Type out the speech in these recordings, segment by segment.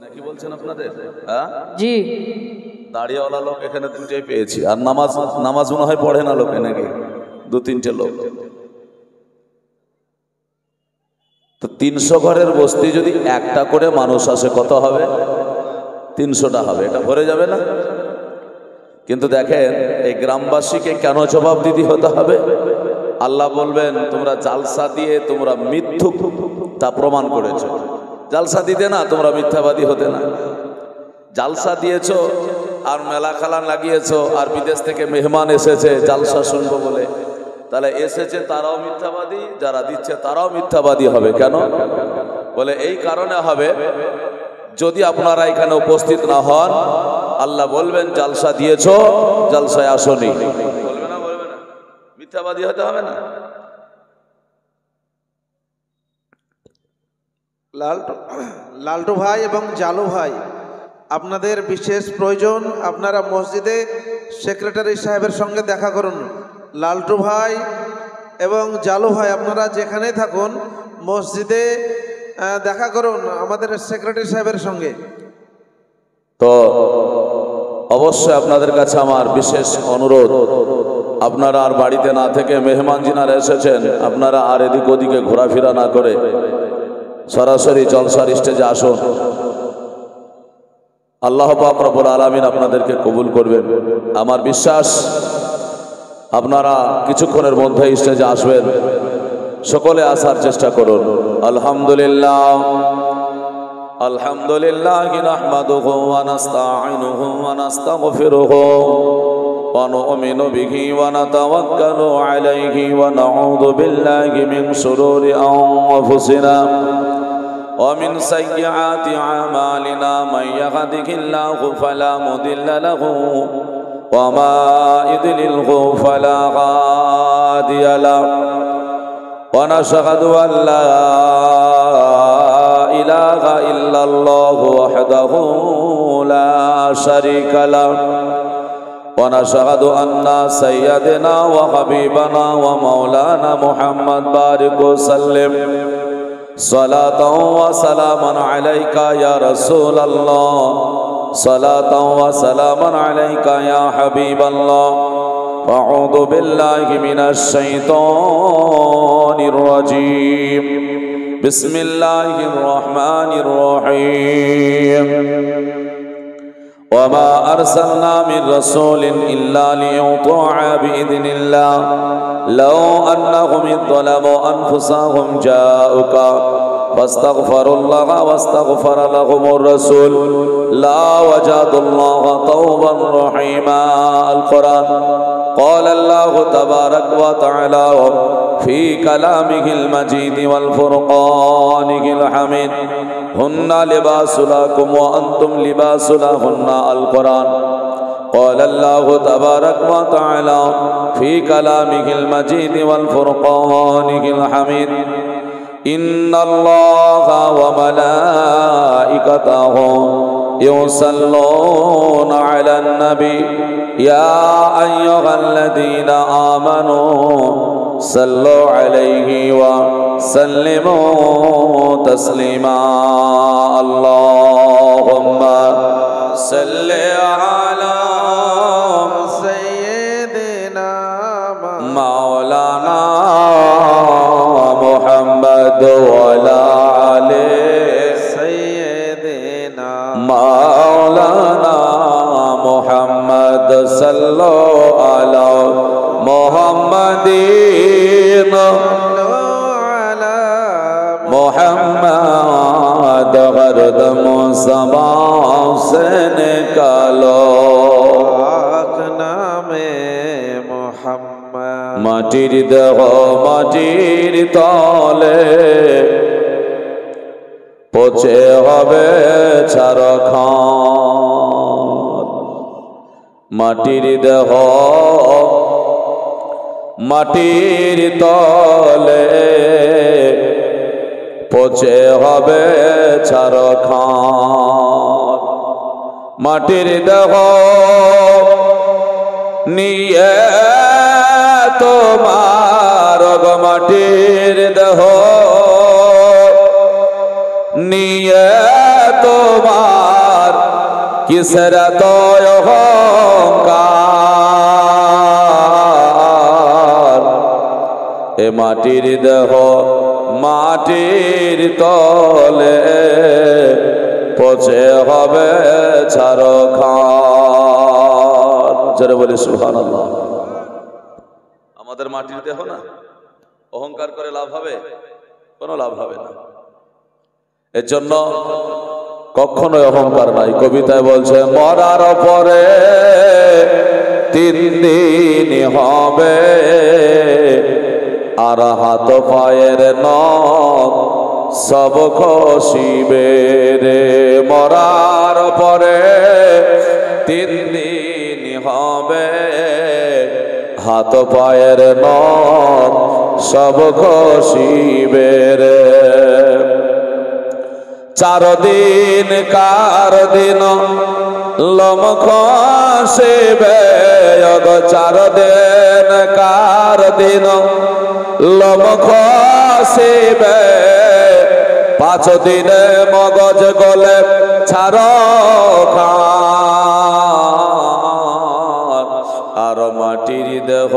নাকি বলছেন আপনাদের? হ্যাঁ জি, দাড়িওয়ালা লোক এখানে দুটোই পেয়েছি, আর নামাজ মনে হয় পড়ে না লোকে, নাকি দু তিনটে লোক। তো 300 ঘরের বস্তি যদি একটা করে মানুষ আসে কত হবে? 300টা হবে, এটা ভরে যাবে না? কিন্তু দেখেন এই গ্রামবাসীকে কেন জবাবদিহি হতে হবে? আল্লাহ বলবেন তোমরা জালসা দিয়ে তোমরা মিথ্যুক তা প্রমাণ করেছো। জালসা দিতে না তোমরা মিথ্যাবাদী হতে না। জালসা দিয়েছো আর মেলা খেলা লাগিয়েছো, আর বিদেশ থেকে মেহমান এসেছে জালসা শুনবো বলে, তাহলে এসেছে তারাও মিথ্যাবাদী, যারা দিচ্ছে তারাও মিথ্যাবাদী হবে। কেন? বলে এই কারণে হবে, যদি আপনারা এখানে উপস্থিত না হন আল্লাহ বলবেন জালসা দিয়েছো, জালসায় আসনি। বলবে না? বলবে না? মিথ্যাবাদী হতে হবে না? লালটু ভাই এবং জালু ভাই, আপনাদের বিশেষ প্রয়োজন, আপনারা মসজিদে সেক্রেটারি সাহেবের সঙ্গে দেখা করুন। লালটু ভাই এবং জালু ভাই, আপনারা যেখানেই থাকুন মসজিদে দেখা করুন আমাদের সেক্রেটারি সাহেবের সঙ্গে। তো অবশ্যই আপনাদের কাছে আমার বিশেষ অনুরোধ, আপনারা আর বাড়িতে না থেকে মেহমান যিনারা এসেছেন আপনারা আর এদিক ওদিকে ঘোরাফেরা না করে সরাসরি জলসার স্টেজে আসুন। আল্লাহ পাক রব্বুল আলামিন আপনাদেরকে কবুল করবেন। আমার বিশ্বাস আপনারা কিছুক্ষণের মধ্যে স্টেজে আসবেন। সকলে আসার চেষ্টা করুন। আলহামদুলিল্লাহ আলহামদুলিল্লাহ নাহমাদুহু ওয়া নাস্তাঈনুহু ওয়া নাস্তাগফিরুহু ওয়া নু'মিনু বিহি ওয়া নাতাওয়াক্কালু আলাইহি ওয়া নাউযু বিল্লাহি মিন শুরুরি আনফুসিনা ওয়া মিন সাইয়্যাতি আমালিনা মান ইয়াহদিহিল্লাহু ফালা মুদিল্লা লাহু ওয়া মা ইউদ্লিলহু ফালা হাদিয়া লাহু ওয়া নাশহাদু আন লা ইলাহা ইল্লাল্লাহু ওয়াহদাহু লা শারীকা লাহু ওয়া নাশহাদু আন্না সাইয়্যিদানা ওয়া হাবিবানা ওয়া মাওলানা মুহাম্মদ বারিক ওয়া সাল্লিম সালাতাও ওয়া সালামান আলাইকা ইয়া রাসূলুল্লাহ সালাতাও ওয়া সালামান আলাইকা ইয়া হাবিবাল্লাহ আউযু বিল্লাহি মিনাশ শাইতানির রাজীম বিসমিল্লাহির রহমানির রহিম وما أرسلنا من رسول إلا ليطاع بإذن الله لو أنهم ظلموا أنفسهم جاءوك فاستغفروا الله واستغفر لهم الرسول لا وجدوا الله توبا رحيما. القرآن قال الله تبارك وتعالى في كلامه المجيد والفرقانه الحميد هن لباس لكم وأنتم لباس لهن. القرآن قال الله تبارك وتعالى في كلامه المجيد والفرقانه الحميد إن الله وملائكته يصلون على النبي يا أيها الذين آمنوا صلوا عليه وسلموا تسليما. اللهم صل على سيدنا مولانا محمد وعلى آل سيدنا مولانا محمد صلى على محمدين محمد غرد مصطفى سے نکالو পাক নামে মুহাম্মদ। মাটির দেহ মাটির তলে পচে হবে ছারখান। মাটির দেহ মাটির তলে পচে হবে ছারখান। মাটির দেহ নিয়ে তোমার মাটির দেহ নিয়ে তোমার কিসের তো অহংকার, এ মাটির দেহ মাটির তলে পচে হবে ছারখার। জোরে বলি সুবহানাল্লাহ। আমাদের মাটির দেহ না, অহংকার করে লাভ হবে? কোনো লাভ হবে না। এর জন্য কখনোই অহংকার নাই। কবিতায় বলছে মরার পরে 3 দিন হবে, আর হাত পায়ের নখ সব খসিবে রে। মরার পরে 3 দিন হবে, হাত পায়ের নখ সব খসিবে রে। 4 দিন কার দিন লম খসিবে, 4 দিন কার দিন লম খসিবে। 5 দিনে মগজ গলে ছারখার, আর মাটির দেহ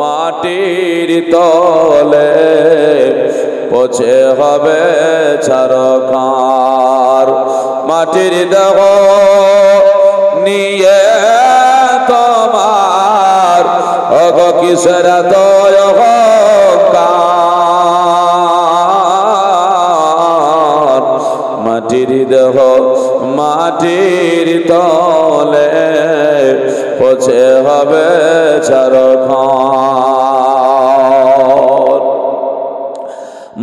মাটির তলে পচে হবে ছারখার। মাটির দেহ নিয়ে তোমার কিসের তো অহংকার, মাটির দেহ মাটির তলে পচে হবে ছারখার।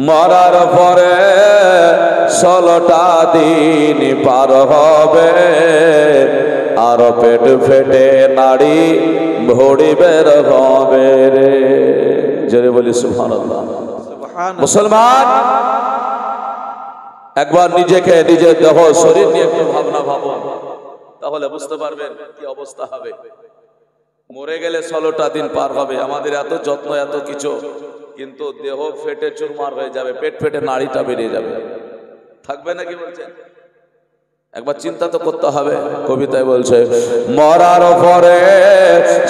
মরার পরে 16টা দিন পার হবে, আর পেট ফেটে নাড়ি ভড়ি বের হবে রে। জোরে বলি সুবহানাল্লাহ। মুসলমান, একবার নিজেকে নিজের দেহ শরীর নিয়ে একটু ভাবনা ভাবো, তাহলে বুঝতে পারবেন কি অবস্থা হবে। মরে গেলে 16টা দিন পার হবে, আমাদের এত যত্ন এত কিছু, কিন্তু দেহ ফেটে চুরমার হয়ে যাবে, পেট ফেটে নাড়িটা বেরিয়ে যাবে, থাকবে না কি বলছেন? একবার চিন্তা তো করতে হবে। কবিতায় বলছে মরার পরে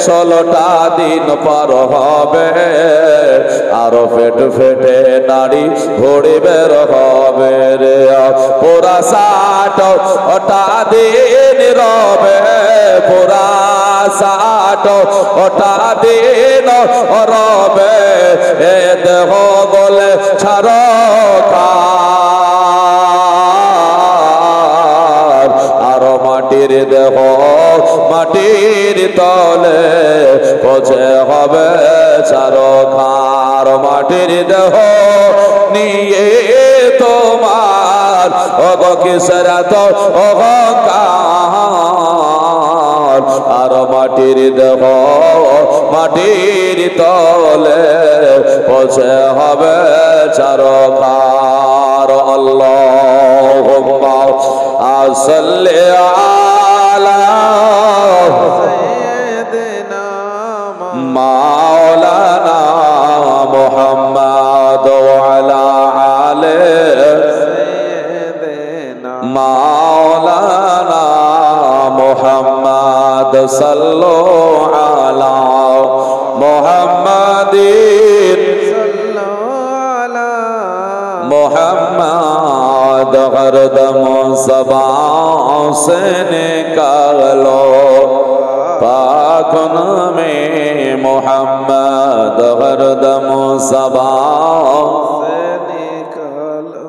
16টা দিন পার হবে, আরো পেট ফেটে নাড়ি ভড়ি বের হবে রে। পুরা 60টা দিন রবে, পুরা 60টা দিন রবে, এ দেহ গলে ছারখার, আর মাটির দেহ মাটির তলে পচে হবে ছারখার। মাটির দেহ নিয়ে তোমার কিসের তো অহংকার, আর মাটির দেহ মাটির তলে পচে হবে ছারখার। আল্লাহুম্মা সাল্লি আলা সাইয়্যিদিনা মাওলানা মুহাম্মদ ওয়া আলা আলি সাইয়্যিদিনা মাওলানা মুহাম্মদ সাল্লাল্লাহু আলা মুহাম্মাদিন সাল্লাল্লাহু আলা মুহাম্মদ हरदम ज़बान से निकालो पाक नामे मुहम्मद, हरदम ज़बान से निकालो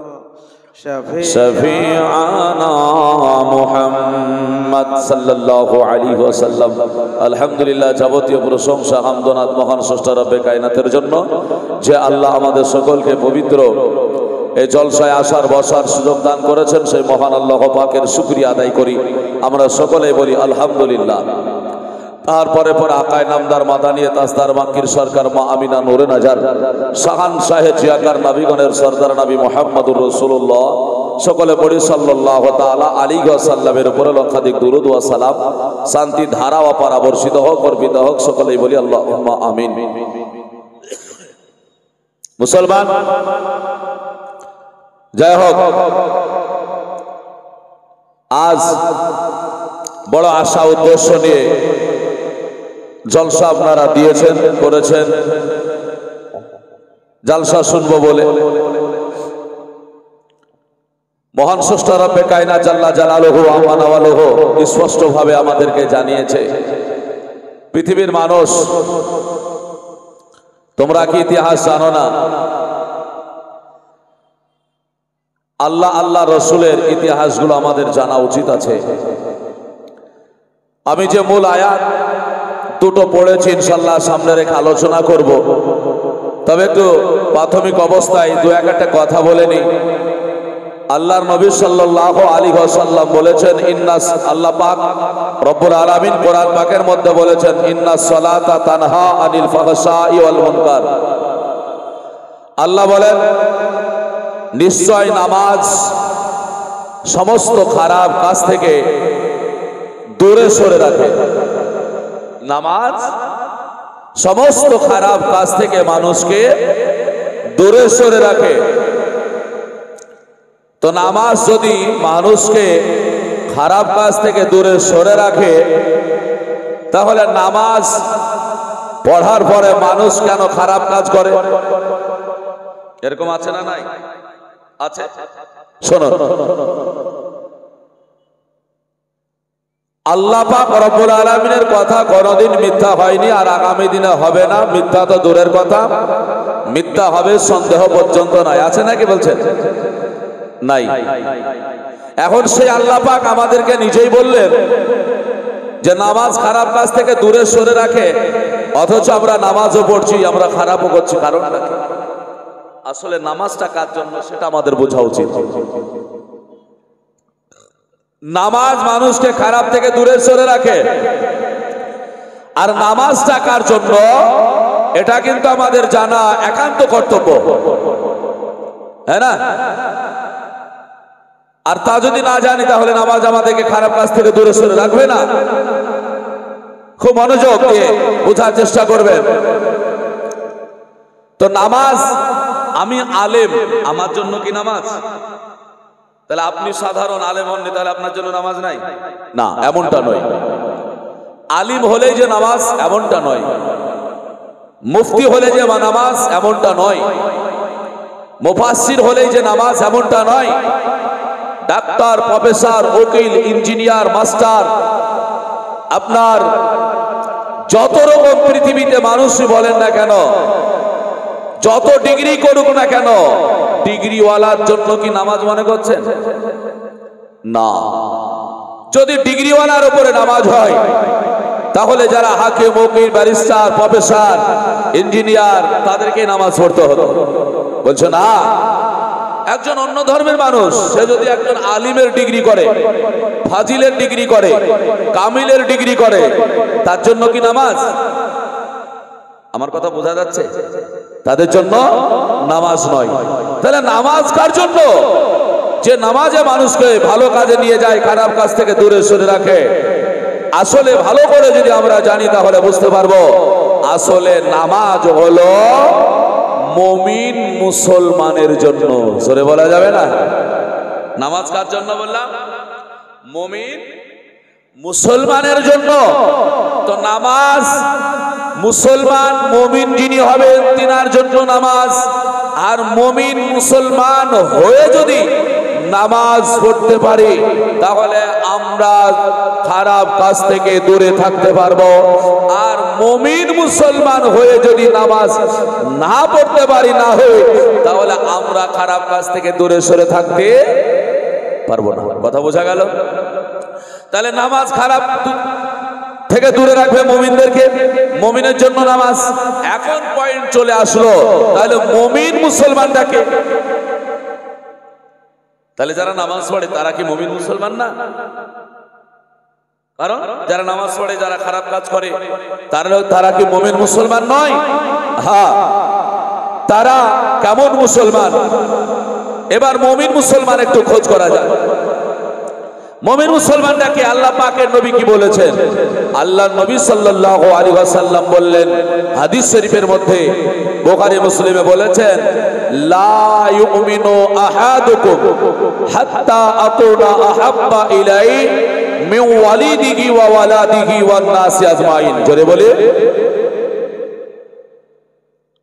शफीआना मुहम्मद सल्लल्लाहु अलैहि वसल्लम। আলহামদুলিল্লাহ, যাবতীয় প্রশংসা হামদনাত মহান স্রষ্টা রব্বে কায়নাতের জন্য, যে আল্লাহ আমাদের সকলকে পবিত্র এই জলসায় আসার বসার সুযোগ দান করেছেন। সেই মহান আল্লাহ পাকের শুকরিয়া আদায় করি। আমরা সকলেই বলি আলহামদুলিল্লাহ। তারপরে পরে আকায় নামদার মাদানিয়ে তাজদার মাক্কির সরকার মা আমিনা নূরে নাজার শাহান শাহে জিয়াকার নবীগণের সরদার নবী মুহাম্মদুর রাসূলুল্লাহ, সকলে পড়ি সাল্লাল্লাহু তাআলা আলাইহি ওয়াসাল্লামের উপরে লক্ষাধিক দুরূদ ওয়া সালাম, শান্তি ধারা অপারা বর্ষিত হোক, অর্পিত হোক। সকলেই বলি আল্লাহুম্মা আমিন। মুসলমান, যাই হোক, আজ বড় আশা উদ্দেশ্য নিয়ে জলসা আপনারা দিয়েছেন, করেছেন, জলসা শুনবো বলে। মহান স্রষ্টা রব্বে কায়নাত জাল্লা জালালুহু আম্মা নাওয়ালুহু স্পষ্টভাবে আমাদেরকে জানিয়েছে, পৃথিবীর মানুষ, তোমরা কি ইতিহাস জানো না? আল্লাহ আল্লাহ রসুলের ইতিহাসগুলো আমাদের জানা উচিত আছে। আমি যে মূল আয়াত দুটো পড়েছি ইনশাল্লাহ সামনে রেখে আলোচনা করব, তবে একটু প্রাথমিক অবস্থায় দু একটা কথা বলে নি। আল্লাহর নবী সাল্লাল্লাহু আলাইহি ওয়াসাল্লাম বলেছেন, ইন্নাস, আল্লাহ পাক রব্বুল আলামিন কোরআন পাকের মধ্যে বলেছেন, ইন্নাস সালাতা তানহা আনিল ফাহশাই ওয়াল মুনকার। আল্লাহ বলেন, নিশ্চয় নামাজ সমস্ত খারাপ কাজ থেকে দূরে সরে রাখে। নামাজ সমস্ত খারাপ কাজ থেকে মানুষকে দূরে সরে রাখে। তো নামাজ যদি মানুষকে খারাপ কাজ থেকে দূরে সরে রাখে, তাহলে নামাজ পড়ার পরে মানুষ কেন খারাপ কাজ করে? এরকম আছে না নাই? আছে। শোনো, আল্লাহ পাক রব্বুল আলামিনের কথা কোনদিন মিথ্যা হয়নি, আর আগামী দিনে হবে না। মিথ্যা তো দূরের কথা, মিথ্যা হবে সন্দেহ পর্যন্ত নাই। আছে নাকি বলছেন? নাই। এখন সেই আল্লাহ পাক আমাদেরকে নিজেই বললেন যে নামাজ খারাপ কাজ থেকে দূরে সরে রাখে, অথচ আমরা নামাজও পড়ছি, আমরা খারাপও করছি। কারণটা কি? আসলে নামাজটা কার জন্য সেটা আমাদের বোঝা উচিত। নামাজ মানুষকে খারাপ থেকে দূরে সরে রাখে, আর নামাজটা কার জন্য এটা কিন্তু আমাদের জানা একান্ত কর্তব্য, হ্যাঁ না? আর তা যদি না জানি, তাহলে নামাজ আমাদেরকে খারাপ কাজ থেকে দূরে সরে রাখবে না। খুব মনোযোগ দিয়ে বোঝার চেষ্টা করবেন। তো নামাজ, আমি আলেম, আমার জন্য কি নামাজ? তাহলে আপনি সাধারণ আলেম হননি, তাহলে আপনার জন্য নামাজ নাই? না, এমনটা নয়। আলিম হলেই যে নামাজ, এমনটা নয়। মুফতি হলে যে নামাজ, এমনটা নয়। মুফাসসির হলেই যে নামাজ, এমনটা নয়। ডাক্তার, প্রফেসর, উকিল, ইঞ্জিনিয়ার, মাস্টার, আপনার যত রকম পৃথিবীতে মানুষই বলেন না কেন, যত ডিগ্রি করুক না কেন, ডিগ্রিওয়ালার জন্য কি নামাজ মনে করছেন? না। যদি ডিগ্রিওয়ালার উপরে নামাজ হয়, তাহলে যারা হাকিম, উকিল, ব্যারিস্টার, প্রফেসর, ইঞ্জিনিয়ার, তাদেরকে নামাজ পড়তে হতো। বলছে না, একজন অন্য ধর্মের মানুষ, সে যদি একজন আলিমের ডিগ্রি করে, ফাজিলের ডিগ্রি করে, কামিলের ডিগ্রি করে, তার জন্য কি নামাজ? আমার কথা বোঝা যাচ্ছে? তাদের জন্য নামাজ নয়। তাহলে নামাজ কার জন্য? যে নামাজে মানুষকে ভালো কাজে নিয়ে যায়, খারাপ কাজ থেকে দূরে সরে রাখে। আসলে ভালো করে যদি আমরা জানি, তাহলে বুঝতে পারবো আসলে নামাজ হলো মুমিন মুসলমানের জন্য। সরে বলা যাবে না। নামাজ কার জন্য বললাম? মুমিন মুসলমানের জন্য। তো নামাজ মুসলমান মুমিন যিনি হবেন তিনার জন্য নামাজ। আর মুমিন মুসলমান হয়ে যদি নামাজ পড়তে পারি, তাহলে আমরা খারাপ কাজ থেকে দূরে থাকতে পারবো। আর মুমিন মুসলমান হয়ে যদি নামাজ না পড়তে পারি, না হয়ে, তাহলে আমরা খারাপ কাজ থেকে দূরে সরে থাকতে পারবো না। কথা বোঝা গেল? তাহলে নামাজ খারাপ থেকে দূরে রাখবে মুমিনদেরকে, মুমিনের জন্য নামাজ। এখন পয়েন্ট চলে আসলো, তাহলে মুমিন মুসলমানটাকে, তাহলে যারা নামাজ পড়ে তারা কি মুমিন মুসলমান না? কারণ যারা নামাজ পড়ে, যারা খারাপ কাজ করে, তারা কি মুমিন মুসলমান নয়? হ্যাঁ। তারা কেমন মুসলমান? এবার মুমিন মুসলমান একটু খোঁজ করা যায়। মুমিন মুসলমানটাকে আল্লাহ পাকের নবী কি বলেছেন? আল্লাহর নবী সাল্লাল্লাহু আলাইহি ওয়াসাল্লাম বললেন হাদিস শরীফের মধ্যে, বুখারী মুসলিমে বলেছেন, লা ইউমিনু আহাদুকুম হাত্তা আকুনা আহাব্বা ইলাইহি মিন ওয়ালিদিহি ওয়া ওয়ালাদিহি ওয়ান নাসি আজমাইন। জোরে বলে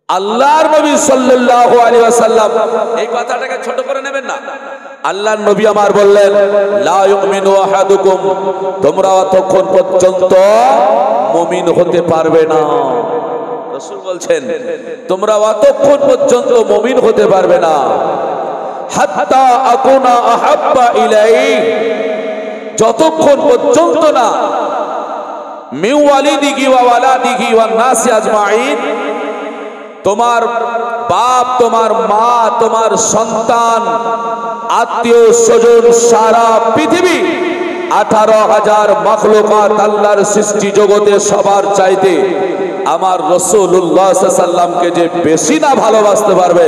আল্লাহর নবী সাল্লাল্লাহু আলাইহি ওয়াসাল্লাম। এই কথাটাকে ছোট করে নেবেন না। আল্লাহর নবী আমার বললেন, লা ইউমিনু আহাদুকুম, তোমরা ততক্ষণ পর্যন্ত মুমিন হতে পারবে না। রাসূল বলছেন তোমরা ততক্ষণ পর্যন্ত মুমিন হতে পারবে না, হাত্তা আকুনা আহাব্বা ইলাইহি, যতক্ষণ পর্যন্ত না মিন ওয়ালিদিহি ওয়া ওয়ালাদিহি ওয়ান নাসি আজমাইন, তোমার বাপ, তোমার মা, তোমার সন্তান, আত্মীয় স্বজন, সারা পৃথিবী 18,000 মাখলুকাত আল্লাহর সৃষ্টি জগতে সবার চাইতে আমার রাসূলুল্লাহ সাল্লাল্লাহু আলাইহি ওয়াসাল্লামকে যে বেশি না ভালোবাসতে পারবে,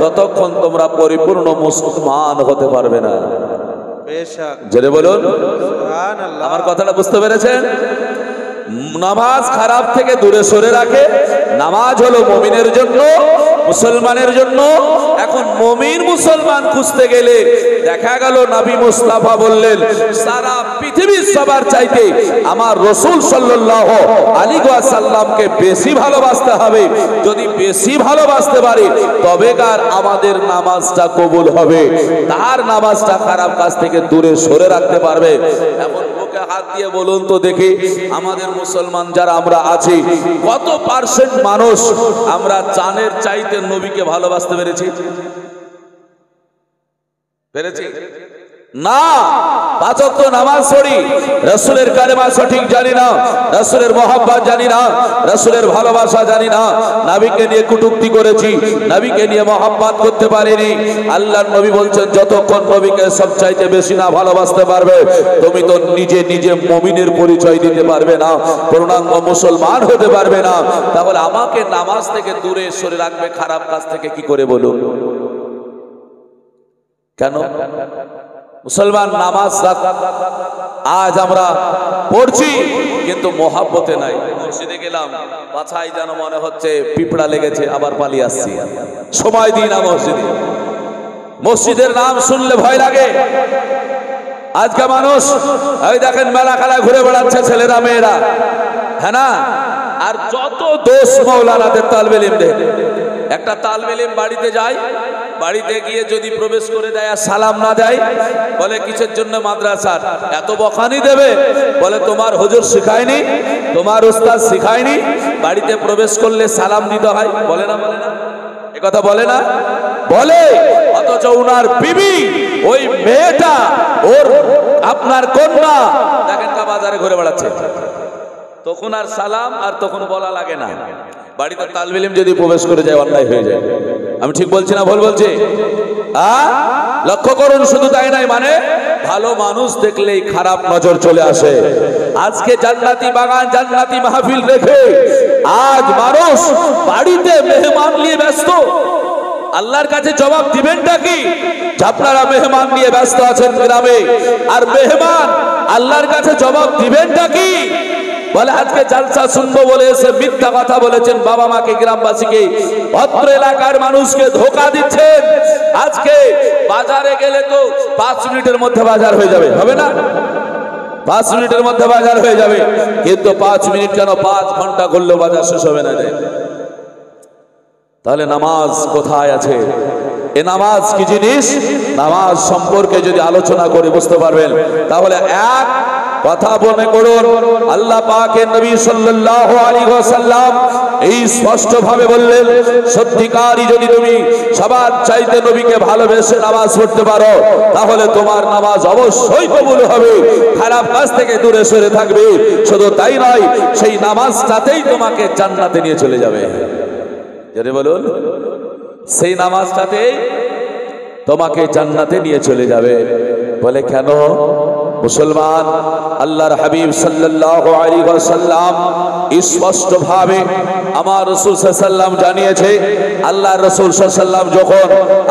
ততক্ষণ তোমরা পরিপূর্ণ মুসলমান হতে পারবে না। বেশক জোরে বলুন সুবহানাল্লাহ। আমার কথাটা বুঝতে পেরেছেন? নামাজ খারাপ থেকে দূরে সরে রাখে। নামাজ হলো মুমিনের জন্য, মুসলমানের জন্য। এখন মুমিন মুসলমান খুঁজতে গেলে দেখা গেল নবী মুস্তাফা বললেন সারা পৃথিবীর সবার চাইতে আমার রাসূল সাল্লাল্লাহু আলাইহি ওয়াসাল্লামকে বেশি ভালোবাসতে হবে। যদি বেশি ভালোবাসতে পারি তবে কার আমাদের নামাজটা কবুল হবে, তার নামাজটা খারাপ কাজ থেকে দূরে সরে রাখতে পারবে। এখন বুকে হাত দিয়ে বলুন তো দেখি, আমাদের মুসলমান যারা আমরা আছি কত পার্সেন্ট মানুষ আমরা জানের চাইতে নবীকে ভালোবাসতে পেরেছি? পেরেছি না। 5 ওয়াক্ত নামাজ পড়ি, রাসূলের কালেমা সঠিক জানি না, রাসূলের মহব্বত জানি না, রাসূলের ভালোবাসা জানি না, নবীকে নিয়ে কটূক্তি করেছি, নবীকে নিয়ে মহব্বত করতে পারিনি। আল্লাহর নবী বলছেন যতক্ষণ নবীকে সবচাইতে বেশি না ভালোবাসতে পারবে, তুমি তো নিজে নিজে মুমিনের পরিচয় দিতে পারবে না, পূর্ণাঙ্গ মুসলমান হতে পারবে না। তাহলে আমাকে নামাজ থেকে দূরে সরে রাখবে খারাপ কাজ থেকে কি করে বলুন? কেন? মুসলমান নামাজ আজ আমরা পড়ছি কিন্তু মহাব্বতে নাই। মসজিদে গেলাম, পাছায় যেন মনে হচ্ছে পিঁপড়া লেগেছে, আবার পালিয়ে আসছি। সময় দিই না মসজিদে। মসজিদের নাম শুনলে ভয় লাগে। আজকে মানুষ ওই দেখেন মেলা খেলা ঘুরে বেড়াচ্ছে ছেলেরা মেয়েরা, হ্যাঁ না? আর যত দোষ মাওলানাদের তালবে ইলমদের। একটা তালবে ইলম বাড়িতে যায়, বাড়িতে গিয়ে যদি প্রবেশ করে দেয় আর সালাম না দেয়, বলে কিসের জন্য মাদ্রাসার এত বখানি দেবে? বলে তোমার হুজুর শিখায়নি, তোমার উস্তাদ শিখায়নি, বাড়িতে প্রবেশ করলে সালাম দিতে হয়। বলে না? বলে না? এ কথা বলে না? বলে। অথচ উনার বিবি, ওই মেয়েটা, ওর আপনার কন্যা দেখেন কা বাজারে ঘুরে বেড়াচ্ছে, তখন আর সালাম আর তখন বলা লাগে না। বাড়িতে তালবে ইলম যদি প্রবেশ করে যায় অন্যায় হয়ে যায়। আমি ঠিক বলছি না ভুল বলছি? লক্ষ্য করুন। শুধু তাই নয়, মানে ভালো মানুষ দেখলেই খারাপ নজর চলে আসে। আজকে জান্নাতি বাগান, জান্নাতি মাহফিল রেখে আজ মানুষ বাড়িতে মেহমান নিয়ে ব্যস্ত। আল্লাহর কাছে জবাব দিবেনটা কি? আপনারা মেহমান নিয়ে ব্যস্ত আছেন গ্রামে, আর মেহমান আল্লাহর কাছে জবাব দিবেনটা কি? বলে আজকে জালসা শুনবো বলে এসে মিথ্যা কথা বলেছেন, বাবা মাকে, গ্রামবাসীকে, ভদ্র এলাকার মানুষকে ধোকা দিচ্ছেন। আজকে বাজারে গেলে তো 5 মিনিটের মধ্যে বাজার হয়ে যাবে, হবে না? 5 মিনিটের মধ্যে বাজার হয়ে যাবে, কিন্তু 5 মিনিট কেন 5 ঘন্টা করলেও বাজার শেষ হবে না। তাহলে নামাজ কোথায় আছে? এ নামাজ কি জিনিস? নামাজ সম্পর্কে যদি আলোচনা করে বুঝতে পারবেন, তাহলে এক কথা মনে করুন, আল্লাহ পাকের নবী সাল্লাল্লাহু আলাইহি ওয়াসাল্লাম এই স্পষ্ট ভাবে বললেন, সত্যিকারই যদি তুমি সবার চাইতে নবীকে ভালোবেসে নামাজ পড়তে পারো, তাহলে তোমার নামাজ অবশ্যই কবুল হবে, খারাপ কাজ থেকে দূরে সরে থাকবে। শুধু তাই নয়, সেই নামাজটাতেই তোমাকে জান্নাতে নিয়ে চলে যাবে। জোরে বলুন, সেই নামাজটাতেই তোমাকে জান্নাতে নিয়ে চলে যাবে। বলে কেন? মুসলমান, আল্লাহর হাবিব সাল্লাল্লাহু আলাইহি ওয়াসাল্লাম স্পষ্ট ভাবে আমার রাসূল সাল্লাল্লাহু আলাইহি ওয়াসাল্লাম জানিয়েছে, আল্লাহর রাসূল সাল্লাল্লাহু আলাইহি ওয়াসাল্লাম যখন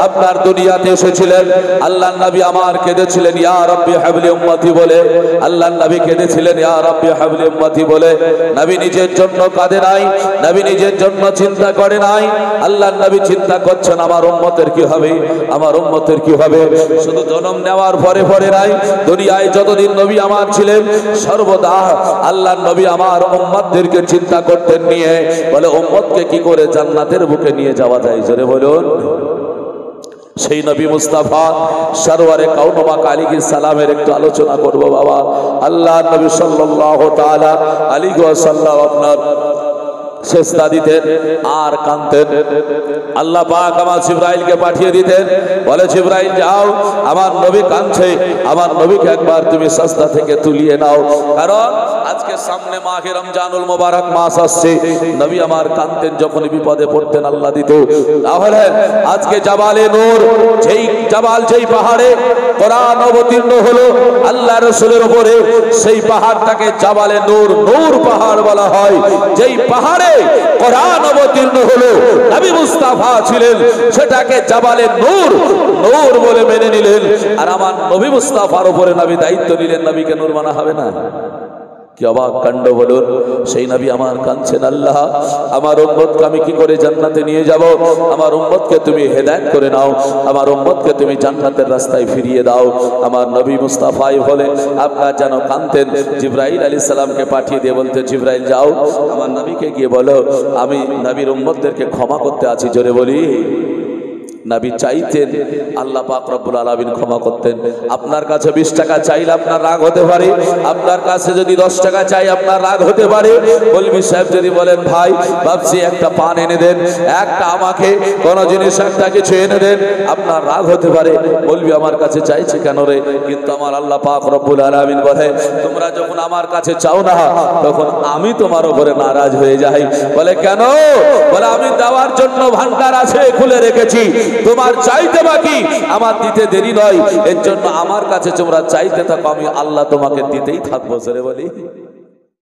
আপনার দুনিয়াতে এসেছিলেন, আল্লাহর নবী আমার কেঁদেছিলেন ইয়া রাব্বি হাবলি উম্মতি বলে। আল্লাহর নবী কেঁদেছিলেন ইয়া রাব্বি হাবলি উম্মতি বলে। নবী নিজের জন্য কাঁদে নাই, নবী নিজের জন্য চিন্তা করে নাই। আল্লাহর নবী চিন্তা করছেন আমার উম্মতের কি হবে, আমার উম্মতের কি হবে। শুধু জন্ম নেওয়ার পরে পরে নাই, দুনিয়ায় যতদিন নবী আমার ছিলেন সর্বদা আল্লাহর নবী আমার উম্মতদেরকে চিন্তা করতেন নিয়ে, বলে উম্মতকে কি করে জান্নাতের বুকে নিয়ে যাওয়া যায়, জোরে বলুন। সেই নবী মুস্তাফা সরওয়ারে কাউনমা আলাইহিস সালামের একটু আলোচনা করব বাবা। আল্লাহর নবী সাল্লাল্লাহু তাআলা আলাইহি ওয়াসাল্লাম আপনার সেজদা দিতেন আর কাঁদতেন। আল্লাহ পাক আমার জিবরাইলকে পাঠিয়ে দিতেন, বলে জিবরাইল যাও, আমার নবী কাঁদছে, আমার নবীকে একবার তুমি সেজদা থেকে তুলিয়ে নাও, কারণ আজকে সামনে মাহে রমজানুল মুবারক মাস আসছে। নবী আমার কাঁদতেন যখন বিপদে পড়তেন, আল্লাহ দিত। তাহলে আজকে জাবালে নূর, যেই পাহাড়ে কোরআন অবতীর্ণ হলো আল্লাহ রাসূলের উপরে, সেই পাহাড়টাকে জাবালে নূর, নূর পাহাড় বলা হয়। যেই পাহাড়ে কোরআন অবতীর্ণ হলো, নবী মুস্তাফা ছিলেন, সেটাকে জাবালে নূর, নূর বলে মেনে নিলেন। আর আমার নবী মুস্তাফার উপরে নবী দায়িত্ব নিলেন, নবীকে নূর মানা হবে না। কি অবাক কাণ্ড বলুন। সেই নবী আমার কাঁদছেন, আল্লাহ আমার উম্মতকে আমি কি করে জান্নাতে নিয়ে যাব, আমার উম্মতকে তুমি হেদায়েত করে নাও, আমার উম্মতকে তুমি জান্নাতের রাস্তায় ফিরিয়ে দাও। আমার নবী মুস্তাফাই বলে আপনার যেন কাঁদতেন, জিবরাইল আলাইহিস সালামকে পাঠিয়ে দিয়ে বলতে, জিবরাইল যাও, আমার নবীকে গিয়ে বলো আমি নবীর উম্মতদেরকে ক্ষমা করতে আছি, জোরে বলি। নবী চাইতেন আল্লাহ পাক রব্বুল আলামিন ক্ষমা করতেন। আপনার কাছে 20 টাকা চাইলে আপনার রাগ হতে পারে, আপনার কাছে যদি 10 টাকা চাই আপনার রাগ হতে পারে। বলবি সাহেব যদি বলেন ভাই ভাবছি একটা পান এনে দেন, একটা আমাকে কোন জিনিস একটা কিছু এনে দেন, আপনার রাগ হতে পারে। বলবি আমার কাছে চাইছে কেন রে, কিন্তু আমার আল্লাহ পাক রব্বুল আলামিন বলে তোমরা যখন আমার কাছে চাও না তখন আমি তোমার উপরে নারাজ হয়ে যাই। বলে কেন, বলে আমি দেওয়ার জন্য ভান্ডার আছে খুলে রেখেছি, তোমার চাইতে বাকি, আমার দিতে দেরি নয়, এর জন্য আমার কাছে তোমরা চাইতে থাকো, আমি আল্লাহ তোমাকে দিতেই থাকবো, জোরে বলি।